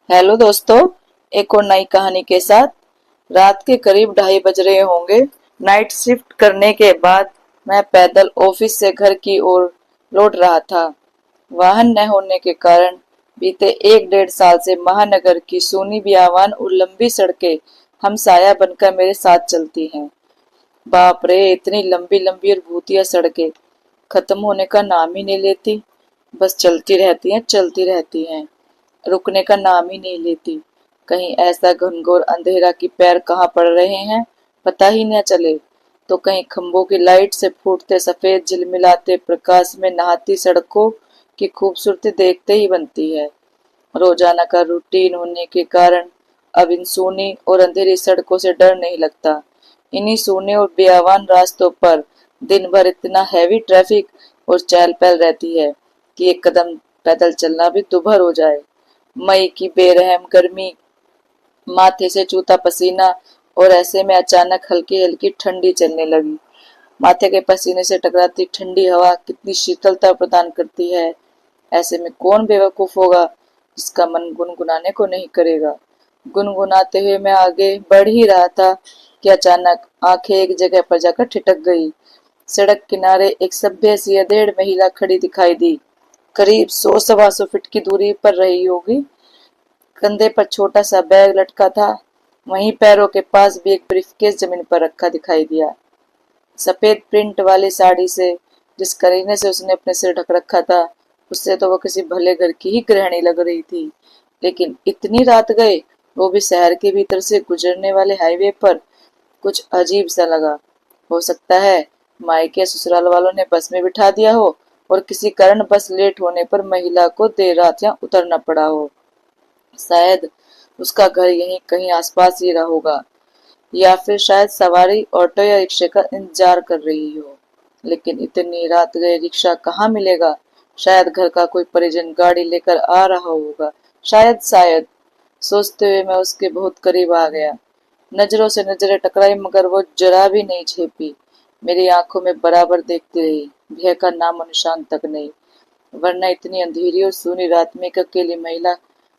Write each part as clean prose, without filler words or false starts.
Hello दोस्तों। एक और नई कहानी के साथ। रात के करीब 2:30 बज रहे होंगे। नाइट शिफ्ट करने के बाद मैं पैदल ऑफिस से घर की ओर लौट रहा था। वाहन न होने के कारण बीते 1 डेढ़ साल से महानगर की सूनी बियावान और लंबी सड़कें हमसाया बनकर मेरे साथ चलती हैं। बाप रे, इतनी लंबी लंबी और भूतिया सड़कें खत्म होने का नाम ही नहीं लेती। बस चलती रहती हैं, चलती रहती हैं, रुकने का नाम ही नहीं लेती। कहीं ऐसा घनघोर अंधेरा कि पैर कहाँ पड़ रहे हैं पता ही न चले, तो कहीं खंभों की लाइट से फूटते सफेद झिलमिलाते प्रकाश में नहाती सड़कों की खूबसूरती देखते ही बनती है। रोजाना का रूटीन होने के कारण अब इन सूनी और अंधेरी सड़कों से डर नहीं लगता। इन्हीं सूने और बेआवान रास्तों पर दिन भर इतना हैवी ट्रैफिक और चहल पहल रहती है कि एक कदम पैदल चलना भी दुभर हो जाए। मई की बेरहम गर्मी, माथे से चूता पसीना, और ऐसे में अचानक हल्की हल्की ठंडी चलने लगी। माथे के पसीने से टकराती ठंडी हवा कितनी शीतलता प्रदान करती है। ऐसे में कौन बेवकूफ होगा जिसका मन गुनगुनाने को नहीं करेगा। गुनगुनाते हुए मैं आगे बढ़ ही रहा था कि अचानक आंखें एक जगह पर जाकर ठिठक गई। सड़क किनारे एक सभ्य सी अधेड़ महिला खड़ी दिखाई दी। करीब 100 सवा 100 फीट की दूरी पर रही होगी। कंधे पर छोटा सा बैग लटका था। वहीं पैरों के पास भी एक ब्रीफकेस जमीन पर रखा दिखाई दिया। सफेद प्रिंट वाली साड़ी से जिस करीने से उसने अपने सिर ढक रखा था, उससे तो वो किसी भले घर की ही गृहिणी लग रही थी। लेकिन इतनी रात गए, वो भी शहर के भीतर से गुजरने वाले हाईवे पर, कुछ अजीब सा लगा। हो सकता है मायके ससुराल वालों ने बस में बिठा दिया हो और किसी कारण बस लेट होने पर महिला को देर रात यहाँ उतरना पड़ा हो। शायद उसका घर यहीं कहीं आसपास ही रहा होगा, या फिर शायद सवारी ऑटो या रिक्शे का इंतजार कर रही हो। लेकिन इतनी रात गए रिक्शा कहाँ मिलेगा। शायद घर का कोई परिजन गाड़ी लेकर आ रहा होगा। शायद सोचते हुए मैं उसके बहुत करीब आ गया। नजरों से नजरें टकराई, मगर वो जरा भी नहीं झेपी। मेरी आंखों में बराबर देखती रही, भय का नामो निशान तक नहीं। वरना इतनी अंधेरी और सूनी रात में एक अकेली महिला,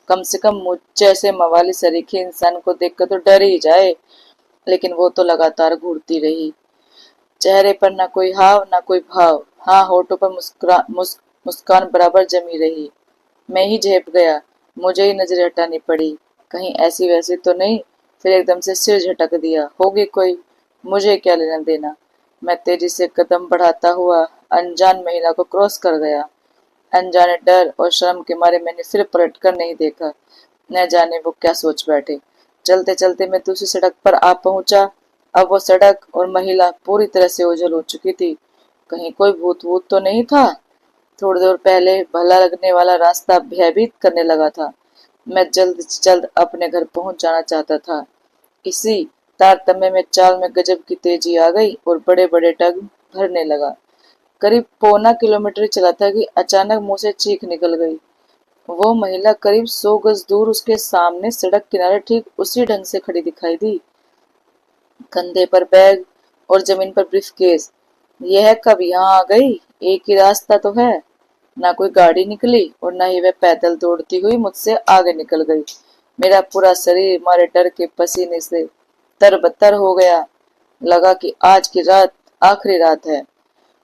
कम से कम मुझ जैसे मवाली सरीखे इंसान को देखकर तो डर ही जाए। लेकिन वो तो लगातार घूरती रही। चेहरे पर ना कोई हाव ना कोई भाव। हाँ, होठों पर मुस्कान बराबर जमी रही। मैं ही झेप गया। मुझे ही नजरें हटानी पड़ी, कहीं ऐसी वैसी तो नहीं। फिर एकदम से सिर झटक दिया। होगी कोई, मुझे क्या लेना देना। मैं तेजी से कदम बढ़ाता हुआ अनजान महिला को क्रॉस कर गया। अनजाने डर और शर्म के मारे मैंने फिर पलट कर नहीं देखा। न जाने वो क्या सोच बैठे। चलते चलते मैं दूसरी सड़क पर आ पहुंचा। अब वो सड़क और महिला पूरी तरह से ओझल हो चुकी थी। कहीं कोई भूत वूत तो नहीं था। थोड़ी देर पहले भला लगने वाला रास्ता भयभीत करने लगा था। मैं जल्द से जल्द अपने घर पहुंच जाना चाहता था। इसी तारतम्य में चाल में गजब की तेजी आ गई और बड़े बड़े डग भरने लगा। करीब पौना किलोमीटर चला था कि अचानक मुंह से चीख निकल गई। वो महिला करीब 100 गज दूर उसके सामने सड़क किनारे ठीक उसी ढंग से खड़ी दिखाई दी। कंधे पर बैग और जमीन पर ब्रीफकेस। यह कब यहाँ आ गई। एक ही रास्ता तो है। ना कोई गाड़ी निकली और ना ही वह पैदल दौड़ती हुई मुझसे आगे निकल गई। मेरा पूरा शरीर मारे डर के पसीने से तरबतर हो गया। लगा कि आज की रात आखिरी रात है।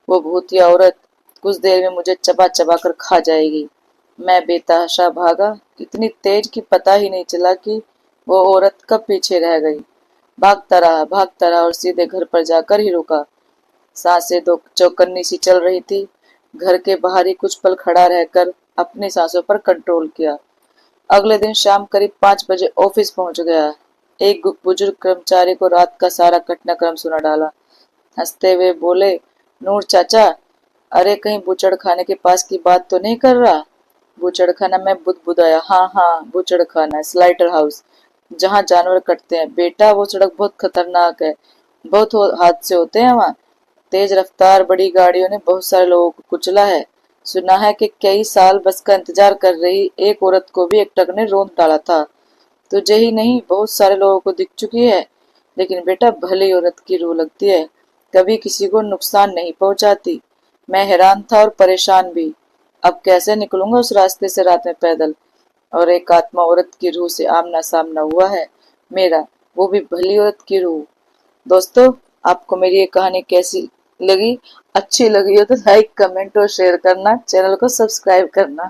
वो भूतिया औरत कुछ देर में मुझे चबा चबा कर खा जाएगी। मैं बेतहाशा भागा, इतनी तेज कि पता ही नहीं चला कि वो औरत कब पीछे रह गई। भागता रहा और सीधे घर पर जाकर ही रुका। सांसें दो चौकन्नी सी चल रही थी। घर के बाहर ही कुछ पल खड़ा रहकर अपनी सांसों पर कंट्रोल किया। अगले दिन शाम करीब 5 बजे ऑफिस पहुंच गया। एक बुजुर्ग कर्मचारी को रात का सारा घटनाक्रम सुना डाला। हंसते हुए बोले, नूर चाचा, अरे कहीं बूचड़ खाने के पास की बात तो नहीं कर रहा। बूचड़ खाना, मैं बुदबुदाया। हाँ हाँ, बूचड़ खाना, स्लाइटर हाउस, जहाँ जानवर कटते हैं। बेटा वो सड़क बहुत खतरनाक है। बहुत हादसे होते हैं वहाँ। तेज रफ्तार बड़ी गाड़ियों ने बहुत सारे लोगों को कुचला है। सुना है कि कई साल बस का इंतजार कर रही एक औरत को भी एक ट्रक ने रौंद डाला था। तुझे ही नहीं, बहुत सारे लोगों को दिख चुकी है। लेकिन बेटा, भली औरत की रूह लगती है, कभी किसी को नुकसान नहीं पहुंचाती। मैं हैरान था और परेशान भी। अब कैसे निकलूंगा उस रास्ते से रात में पैदल। और एक आत्मा औरत की रूह से आमना सामना हुआ है मेरा, वो भी भली औरत की रूह। दोस्तों, आपको मेरी ये कहानी कैसी लगी? अच्छी लगी हो तो लाइक, कमेंट और शेयर करना, चैनल को सब्सक्राइब करना।